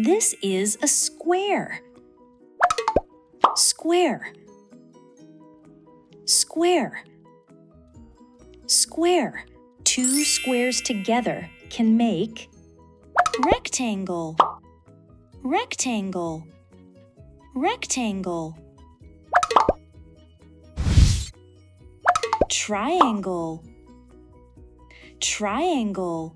This is a square. Square. Square. Square. Two squares together can make rectangle. Rectangle. Rectangle. Triangle. Triangle.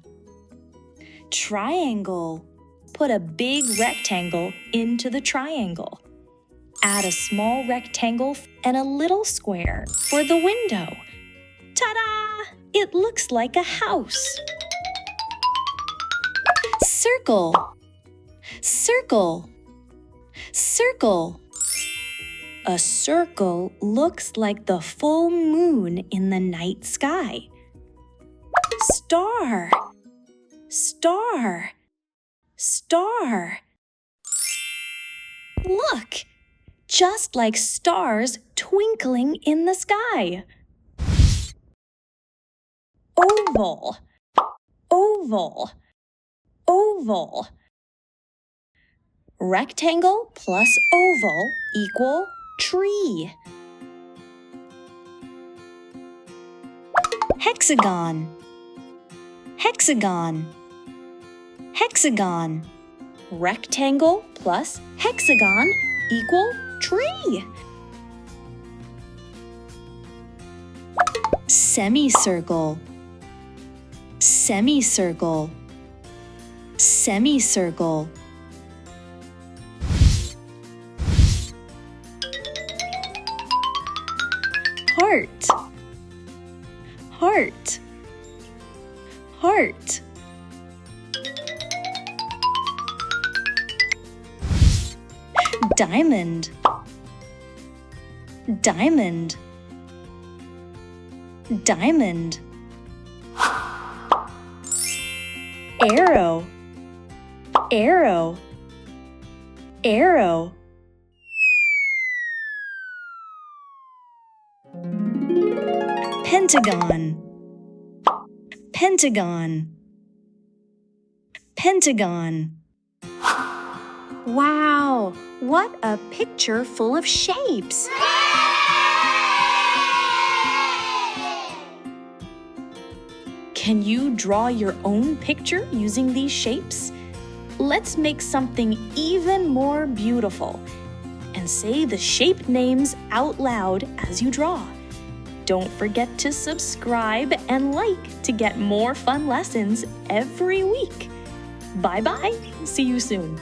Triangle. Put a big rectangle into the triangle. Add a small rectangle and a little square for the window. Ta-da! It looks like a house. Circle. Circle. Circle. A circle looks like the full moon in the night sky. Star. Star. Star. Look! Just like stars twinkling in the sky. Oval. Oval. Oval. Rectangle plus oval equal tree. Hexagon. Hexagon. Hexagon. Rectangle plus hexagon equal tree. Semicircle. Semicircle. Semicircle. Heart. Heart. Heart. Diamond. Diamond. Diamond. Arrow. Arrow. Arrow. Pentagon. Pentagon. Pentagon. Wow, what a picture full of shapes! Can you draw your own picture using these shapes? Let's make something even more beautiful and say the shape names out loud as you draw. Don't forget to subscribe and like to get more fun lessons every week. Bye-bye. See you soon.